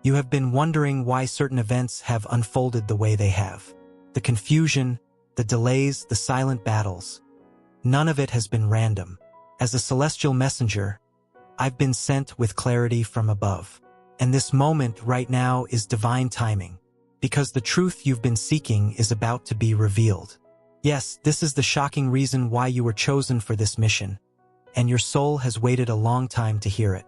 You have been wondering why certain events have unfolded the way they have. The confusion, the delays, the silent battles. None of it has been random. As a celestial messenger, I've been sent with clarity from above. And this moment right now is divine timing, because the truth you've been seeking is about to be revealed. Yes, this is the shocking reason why you were chosen for this mission, and your soul has waited a long time to hear it.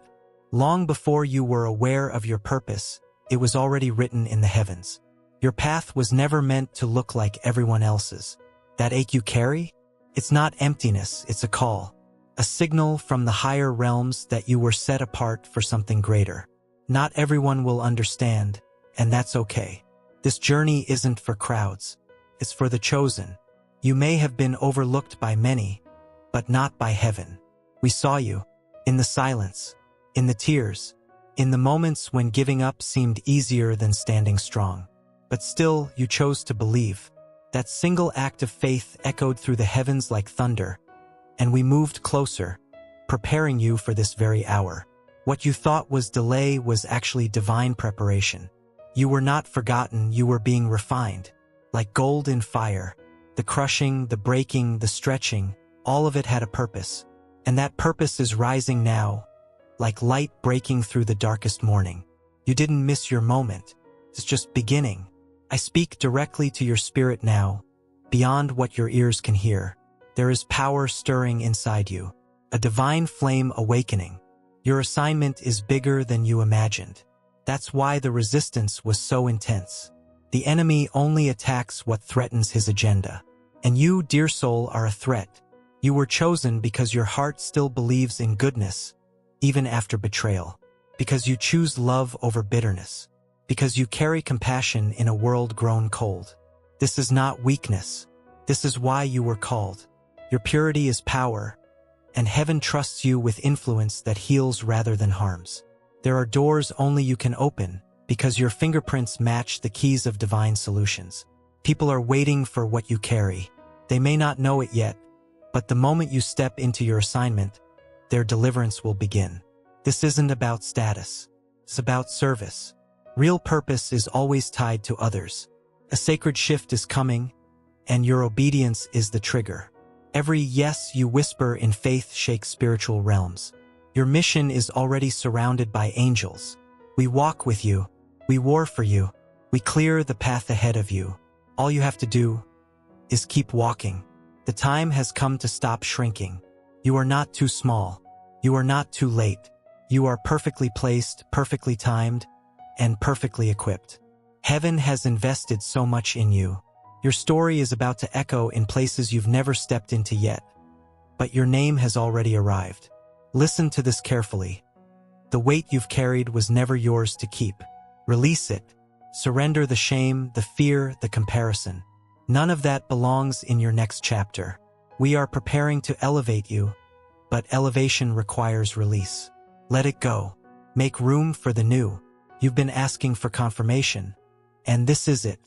Long before you were aware of your purpose, it was already written in the heavens. Your path was never meant to look like everyone else's. That ache you carry? It's not emptiness, it's a call. A signal from the higher realms that you were set apart for something greater. Not everyone will understand, and that's okay. This journey isn't for crowds. It's for the chosen. You may have been overlooked by many, but not by heaven. We saw you, in the silence, in the tears, in the moments when giving up seemed easier than standing strong. But still, you chose to believe. That single act of faith echoed through the heavens like thunder, and we moved closer, preparing you for this very hour. What you thought was delay was actually divine preparation. You were not forgotten, you were being refined. Like gold in fire, the crushing, the breaking, the stretching, all of it had a purpose. And that purpose is rising now, like light breaking through the darkest morning. You didn't miss your moment. It's just beginning. I speak directly to your spirit now, beyond what your ears can hear. There is power stirring inside you, a divine flame awakening. Your assignment is bigger than you imagined. That's why the resistance was so intense. The enemy only attacks what threatens his agenda. And you, dear soul, are a threat. You were chosen because your heart still believes in goodness, even after betrayal. Because you choose love over bitterness. Because you carry compassion in a world grown cold. This is not weakness. This is why you were called. Your purity is power, and heaven trusts you with influence that heals rather than harms. There are doors only you can open, because your fingerprints match the keys of divine solutions. People are waiting for what you carry. They may not know it yet, but the moment you step into your assignment, their deliverance will begin. This isn't about status. It's about service. Real purpose is always tied to others. A sacred shift is coming, and your obedience is the trigger. Every yes you whisper in faith shakes spiritual realms. Your mission is already surrounded by angels. We walk with you. We war for you. We clear the path ahead of you. All you have to do is keep walking. The time has come to stop shrinking. You are not too small. You are not too late. You are perfectly placed, perfectly timed, and perfectly equipped. Heaven has invested so much in you. Your story is about to echo in places you've never stepped into yet. But your name has already arrived. Listen to this carefully. The weight you've carried was never yours to keep. Release it. Surrender the shame, the fear, the comparison. None of that belongs in your next chapter. We are preparing to elevate you, but elevation requires release. Let it go. Make room for the new. You've been asking for confirmation, and this is it.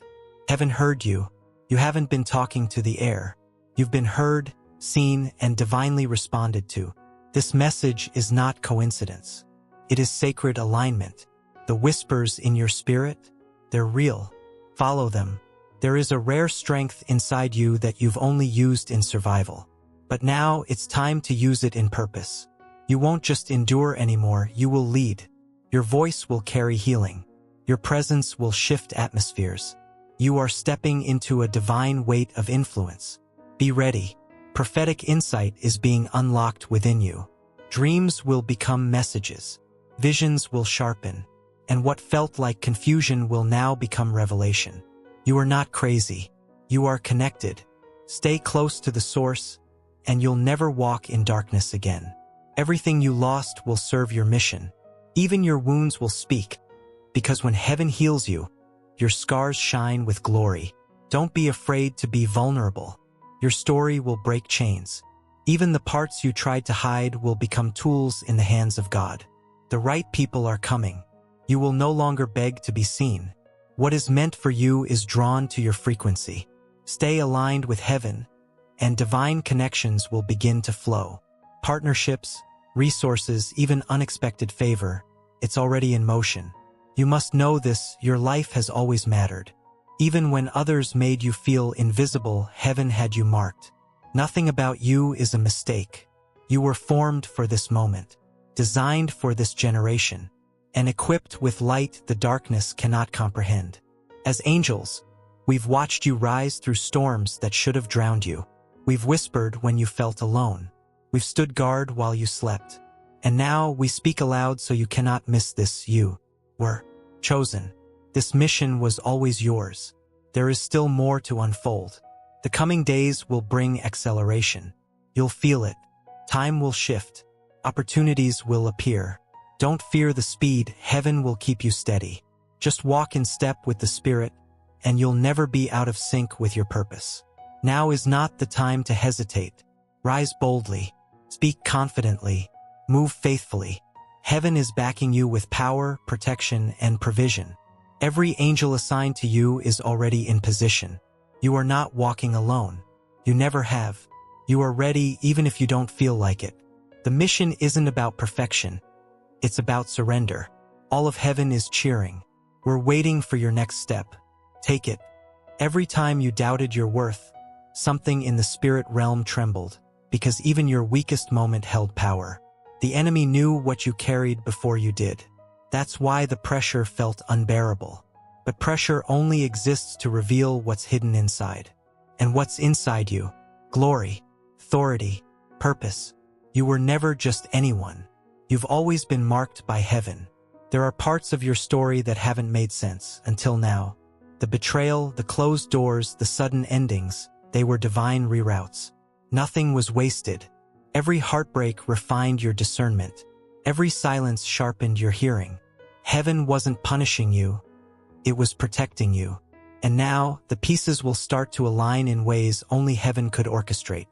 Heaven heard you. You haven't been talking to the air. You've been heard, seen, and divinely responded to. This message is not coincidence. It is sacred alignment. The whispers in your spirit, they're real. Follow them. There is a rare strength inside you that you've only used in survival. But now it's time to use it in purpose. You won't just endure anymore, you will lead. Your voice will carry healing. Your presence will shift atmospheres. You are stepping into a divine weight of influence. Be ready. Prophetic insight is being unlocked within you. Dreams will become messages. Visions will sharpen. And what felt like confusion will now become revelation. You are not crazy. You are connected. Stay close to the source, and you'll never walk in darkness again. Everything you lost will serve your mission. Even your wounds will speak, because when heaven heals you, your scars shine with glory. Don't be afraid to be vulnerable. Your story will break chains. Even the parts you tried to hide will become tools in the hands of God. The right people are coming. You will no longer beg to be seen. What is meant for you is drawn to your frequency. Stay aligned with heaven, and divine connections will begin to flow. Partnerships, resources, even unexpected favor, it's already in motion. You must know this, your life has always mattered. Even when others made you feel invisible, heaven had you marked. Nothing about you is a mistake. You were formed for this moment, designed for this generation, and equipped with light the darkness cannot comprehend. As angels, we've watched you rise through storms that should have drowned you. We've whispered when you felt alone. We've stood guard while you slept. And now we speak aloud so you cannot miss this. You were chosen. This mission was always yours. There is still more to unfold. The coming days will bring acceleration. You'll feel it. Time will shift. Opportunities will appear. Don't fear the speed, heaven will keep you steady. Just walk in step with the Spirit, and you'll never be out of sync with your purpose. Now is not the time to hesitate. Rise boldly. Speak confidently. Move faithfully. Heaven is backing you with power, protection, and provision. Every angel assigned to you is already in position. You are not walking alone. You never have. You are ready even if you don't feel like it. The mission isn't about perfection. It's about surrender. All of heaven is cheering. We're waiting for your next step. Take it. Every time you doubted your worth, something in the spirit realm trembled, because even your weakest moment held power. The enemy knew what you carried before you did. That's why the pressure felt unbearable. But pressure only exists to reveal what's hidden inside. And what's inside you? Glory, authority, purpose. You were never just anyone. You've always been marked by heaven. There are parts of your story that haven't made sense until now. The betrayal, the closed doors, the sudden endings, they were divine reroutes. Nothing was wasted. Every heartbreak refined your discernment. Every silence sharpened your hearing. Heaven wasn't punishing you. It was protecting you. And now, the pieces will start to align in ways only heaven could orchestrate.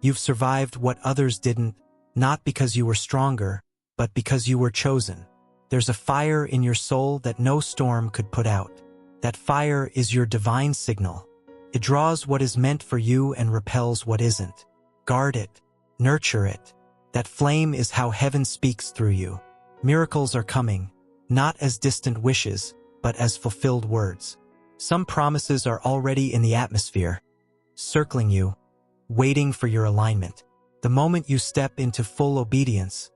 You've survived what others didn't, not because you were stronger, but because you were chosen. There's a fire in your soul that no storm could put out. That fire is your divine signal. It draws what is meant for you and repels what isn't. Guard it. Nurture it. That flame is how heaven speaks through you. Miracles are coming, not as distant wishes, but as fulfilled words. Some promises are already in the atmosphere, circling you, waiting for your alignment. The moment you step into full obedience,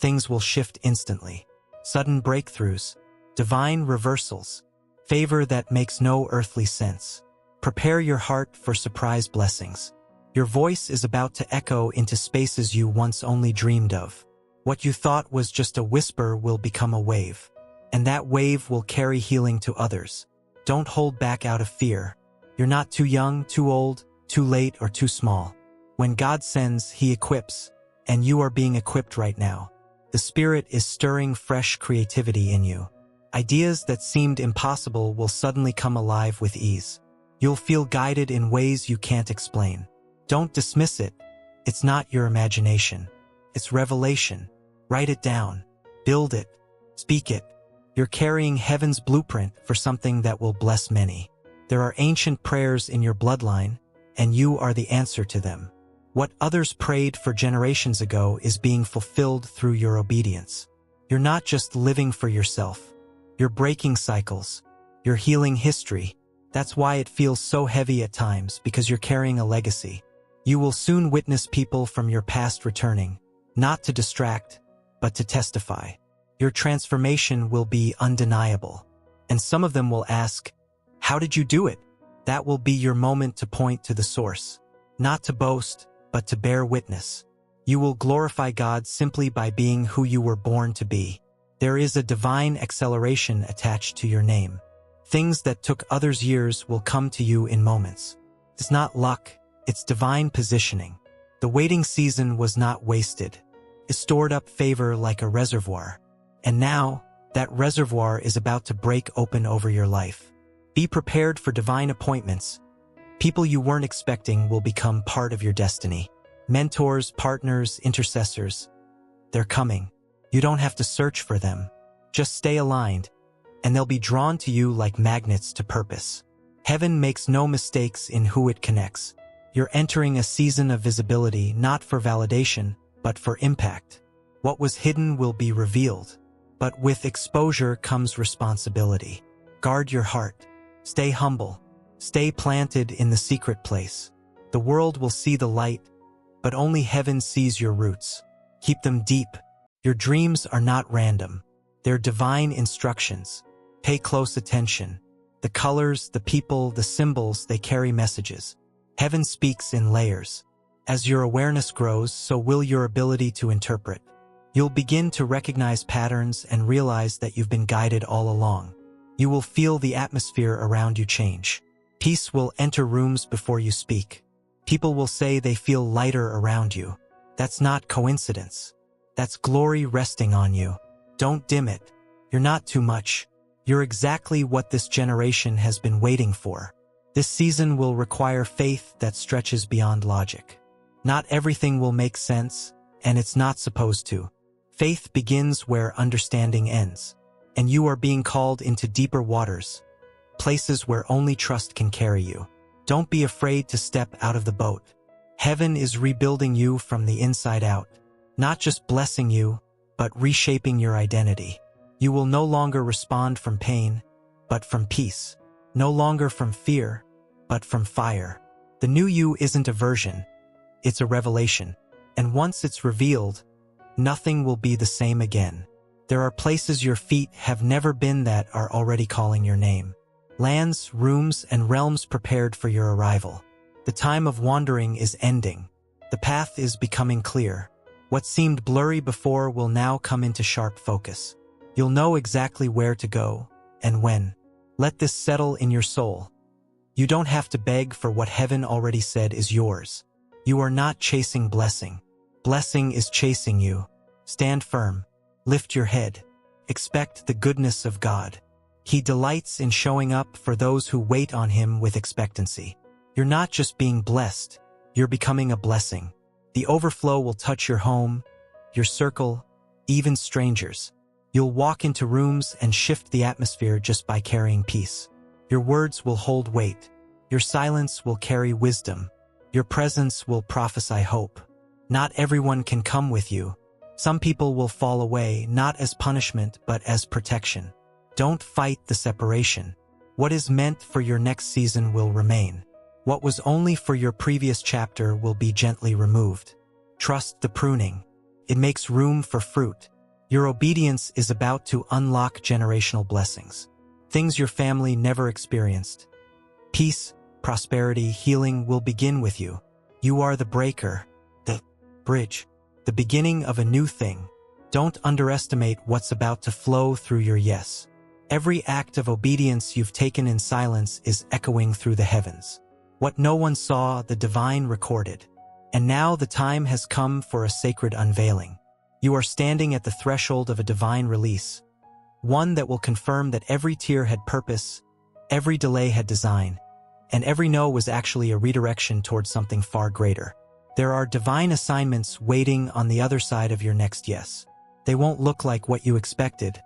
things will shift instantly. Sudden breakthroughs, divine reversals, favor that makes no earthly sense. Prepare your heart for surprise blessings. Your voice is about to echo into spaces you once only dreamed of. What you thought was just a whisper will become a wave. And that wave will carry healing to others. Don't hold back out of fear. You're not too young, too old, too late, or too small. When God sends, He equips, and you are being equipped right now. The Spirit is stirring fresh creativity in you. Ideas that seemed impossible will suddenly come alive with ease. You'll feel guided in ways you can't explain. Don't dismiss it. It's not your imagination. It's revelation. Write it down. Build it. Speak it. You're carrying heaven's blueprint for something that will bless many. There are ancient prayers in your bloodline, and you are the answer to them. What others prayed for generations ago is being fulfilled through your obedience. You're not just living for yourself. You're breaking cycles. You're healing history. That's why it feels so heavy at times, because you're carrying a legacy. You will soon witness people from your past returning, not to distract, but to testify. Your transformation will be undeniable. And some of them will ask, "How did you do it?" That will be your moment to point to the source. Not to boast, but to bear witness. You will glorify God simply by being who you were born to be. There is a divine acceleration attached to your name. Things that took others years will come to you in moments. It's not luck, it's divine positioning. The waiting season was not wasted. It stored up favor like a reservoir. And now, that reservoir is about to break open over your life. Be prepared for divine appointments. People you weren't expecting will become part of your destiny. Mentors, partners, intercessors. They're coming. You don't have to search for them. Just stay aligned, and they'll be drawn to you like magnets to purpose. Heaven makes no mistakes in who it connects. You're entering a season of visibility, not for validation, but for impact. What was hidden will be revealed. But with exposure comes responsibility. Guard your heart. Stay humble. Stay planted in the secret place. The world will see the light, but only heaven sees your roots. Keep them deep. Your dreams are not random. They're divine instructions. Pay close attention. The colors, the people, the symbols, they carry messages. Heaven speaks in layers. As your awareness grows, so will your ability to interpret. You'll begin to recognize patterns and realize that you've been guided all along. You will feel the atmosphere around you change. Peace will enter rooms before you speak. People will say they feel lighter around you. That's not coincidence. That's glory resting on you. Don't dim it. You're not too much. You're exactly what this generation has been waiting for. This season will require faith that stretches beyond logic. Not everything will make sense, and it's not supposed to. Faith begins where understanding ends, and you are being called into deeper waters, places where only trust can carry you. Don't be afraid to step out of the boat. Heaven is rebuilding you from the inside out, not just blessing you, but reshaping your identity. You will no longer respond from pain, but from peace. No longer from fear, but from fire. The new you isn't a version, it's a revelation. And once it's revealed, nothing will be the same again. There are places your feet have never been that are already calling your name. Lands, rooms, and realms prepared for your arrival. The time of wandering is ending. The path is becoming clear. What seemed blurry before will now come into sharp focus. You'll know exactly where to go, and when. Let this settle in your soul. You don't have to beg for what heaven already said is yours. You are not chasing blessing. Blessing is chasing you. Stand firm. Lift your head. Expect the goodness of God. He delights in showing up for those who wait on him with expectancy. You're not just being blessed, you're becoming a blessing. The overflow will touch your home, your circle, even strangers. You'll walk into rooms and shift the atmosphere just by carrying peace. Your words will hold weight. Your silence will carry wisdom. Your presence will prophesy hope. Not everyone can come with you. Some people will fall away, not as punishment, but as protection. Don't fight the separation. What is meant for your next season will remain. What was only for your previous chapter will be gently removed. Trust the pruning. It makes room for fruit. Your obedience is about to unlock generational blessings. Things your family never experienced. Peace, prosperity, healing will begin with you. You are the breaker, the bridge, the beginning of a new thing. Don't underestimate what's about to flow through your yes. Every act of obedience you've taken in silence is echoing through the heavens. What no one saw, the divine recorded. And now the time has come for a sacred unveiling. You are standing at the threshold of a divine release, one that will confirm that every tear had purpose, every delay had design, and every no was actually a redirection towards something far greater. There are divine assignments waiting on the other side of your next yes. They won't look like what you expected,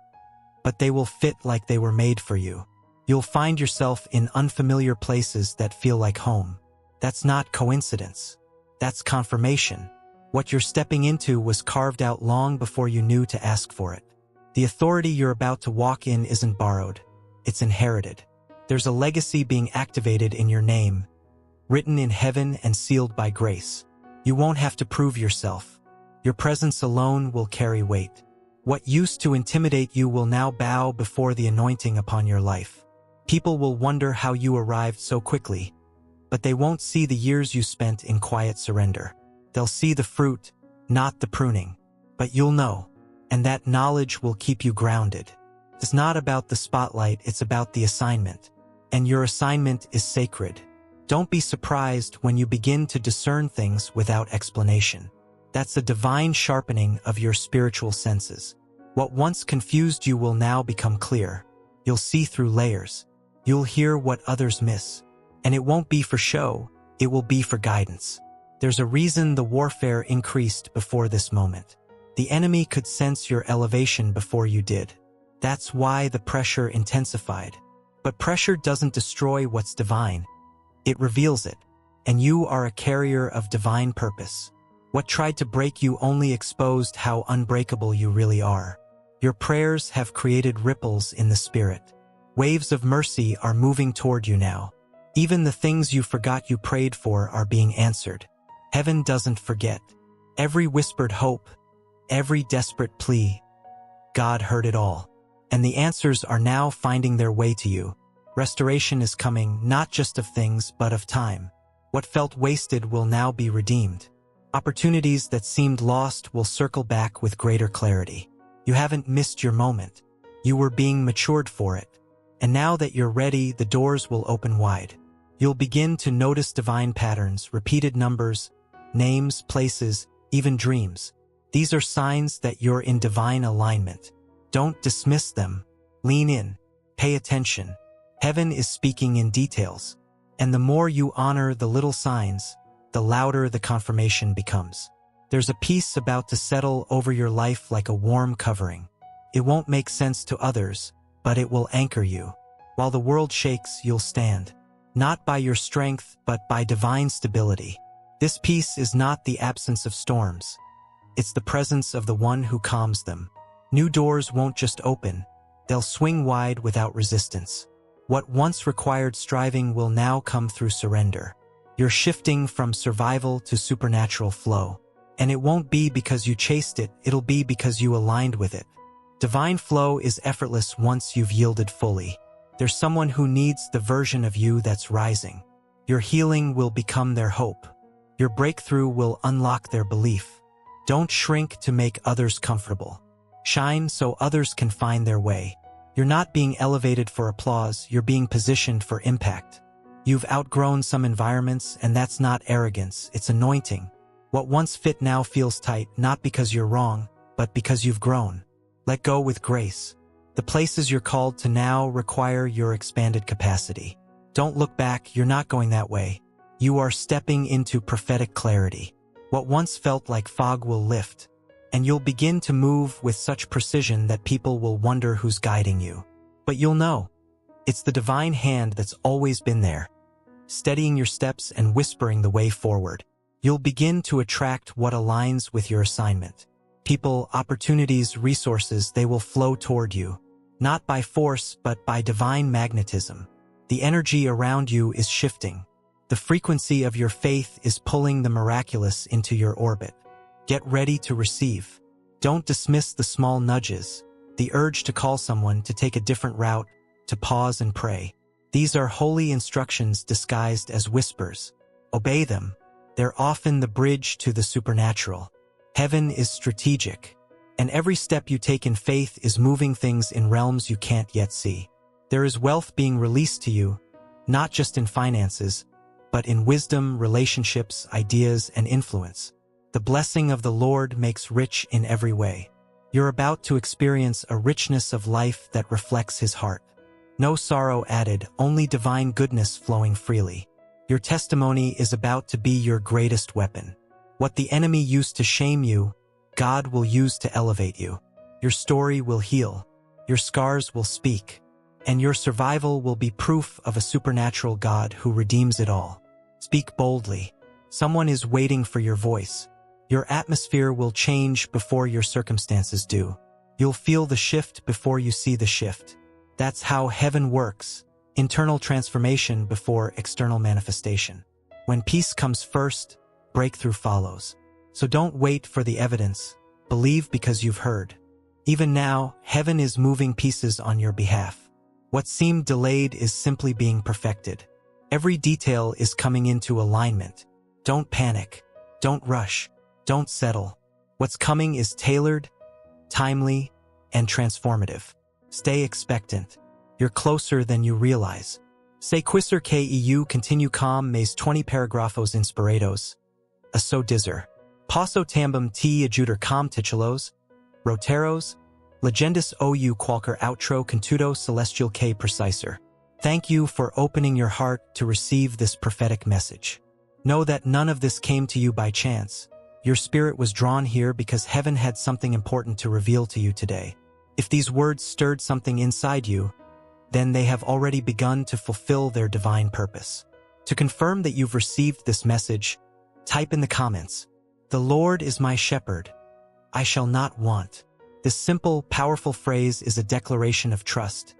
but they will fit like they were made for you. You'll find yourself in unfamiliar places that feel like home. That's not coincidence. That's confirmation. What you're stepping into was carved out long before you knew to ask for it. The authority you're about to walk in isn't borrowed. It's inherited. There's a legacy being activated in your name, written in heaven and sealed by grace. You won't have to prove yourself. Your presence alone will carry weight. What used to intimidate you will now bow before the anointing upon your life. People will wonder how you arrived so quickly, but they won't see the years you spent in quiet surrender. They'll see the fruit, not the pruning. But you'll know, and that knowledge will keep you grounded. It's not about the spotlight, it's about the assignment. And your assignment is sacred. Don't be surprised when you begin to discern things without explanation. That's a divine sharpening of your spiritual senses. What once confused you will now become clear. You'll see through layers. You'll hear what others miss. And it won't be for show, it will be for guidance. There's a reason the warfare increased before this moment. The enemy could sense your elevation before you did. That's why the pressure intensified. But pressure doesn't destroy what's divine. It reveals it. And you are a carrier of divine purpose. What tried to break you only exposed how unbreakable you really are. Your prayers have created ripples in the spirit. Waves of mercy are moving toward you now. Even the things you forgot you prayed for are being answered. Heaven doesn't forget. Every whispered hope, every desperate plea, God heard it all. And the answers are now finding their way to you. Restoration is coming, not just of things, but of time. What felt wasted will now be redeemed. Opportunities that seemed lost will circle back with greater clarity. You haven't missed your moment. You were being matured for it. And now that you're ready, the doors will open wide. You'll begin to notice divine patterns, repeated numbers, names, places, even dreams. These are signs that you're in divine alignment. Don't dismiss them. Lean in. Pay attention. Heaven is speaking in details. And the more you honor the little signs, the louder the confirmation becomes. There's a peace about to settle over your life like a warm covering. It won't make sense to others, but it will anchor you. While the world shakes, you'll stand. Not by your strength, but by divine stability. This peace is not the absence of storms. It's the presence of the one who calms them. New doors won't just open. They'll swing wide without resistance. What once required striving will now come through surrender. You're shifting from survival to supernatural flow. And it won't be because you chased it, it'll be because you aligned with it. Divine flow is effortless once you've yielded fully. There's someone who needs the version of you that's rising. Your healing will become their hope. Your breakthrough will unlock their belief. Don't shrink to make others comfortable. Shine so others can find their way. You're not being elevated for applause, you're being positioned for impact. You've outgrown some environments, and that's not arrogance, it's anointing. What once fit now feels tight, not because you're wrong, but because you've grown. Let go with grace. The places you're called to now require your expanded capacity. Don't look back, you're not going that way. You are stepping into prophetic clarity. What once felt like fog will lift, and you'll begin to move with such precision that people will wonder who's guiding you. But you'll know. It's the divine hand that's always been there, steadying your steps and whispering the way forward. You'll begin to attract what aligns with your assignment. People, opportunities, resources, they will flow toward you. Not by force, but by divine magnetism. The energy around you is shifting. The frequency of your faith is pulling the miraculous into your orbit. Get ready to receive. Don't dismiss the small nudges, the urge to call someone, to take a different route, to pause and pray. These are holy instructions disguised as whispers. Obey them. They're often the bridge to the supernatural. Heaven is strategic, and every step you take in faith is moving things in realms you can't yet see. There is wealth being released to you, not just in finances, but in wisdom, relationships, ideas, and influence. The blessing of the Lord makes rich in every way. You're about to experience a richness of life that reflects His heart. No sorrow added, only divine goodness flowing freely. Your testimony is about to be your greatest weapon. What the enemy used to shame you, God will use to elevate you. Your story will heal. Your scars will speak. And your survival will be proof of a supernatural God who redeems it all. Speak boldly. Someone is waiting for your voice. Your atmosphere will change before your circumstances do. You'll feel the shift before you see the shift. That's how heaven works. Internal transformation before external manifestation. When peace comes first, breakthrough follows. So don't wait for the evidence. Believe because you've heard. Even now, heaven is moving pieces on your behalf. What seemed delayed is simply being perfected. Every detail is coming into alignment. Don't panic. Don't rush. Don't settle. What's coming is tailored, timely, and transformative. Stay expectant. You're closer than you realize. Se quisser que eu continue com mes 20 paragrafos inspirados. A so dizer. Passo também te ajudar com titulos, roteros, legendas ou qualquer outro contudo celestial que preciser. Thank you for opening your heart to receive this prophetic message. Know that none of this came to you by chance. Your spirit was drawn here because heaven had something important to reveal to you today. If these words stirred something inside you, then they have already begun to fulfill their divine purpose. To confirm that you've received this message, type in the comments, "The Lord is my shepherd. I shall not want." This simple, powerful phrase is a declaration of trust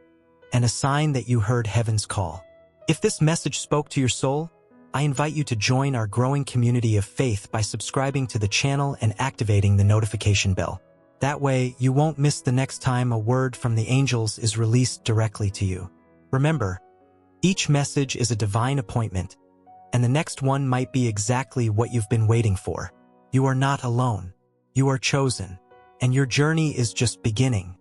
and a sign that you heard heaven's call. If this message spoke to your soul, I invite you to join our growing community of faith by subscribing to the channel and activating the notification bell. That way, you won't miss the next time a word from the angels is released directly to you. Remember, each message is a divine appointment, and the next one might be exactly what you've been waiting for. You are not alone. You are chosen, and your journey is just beginning.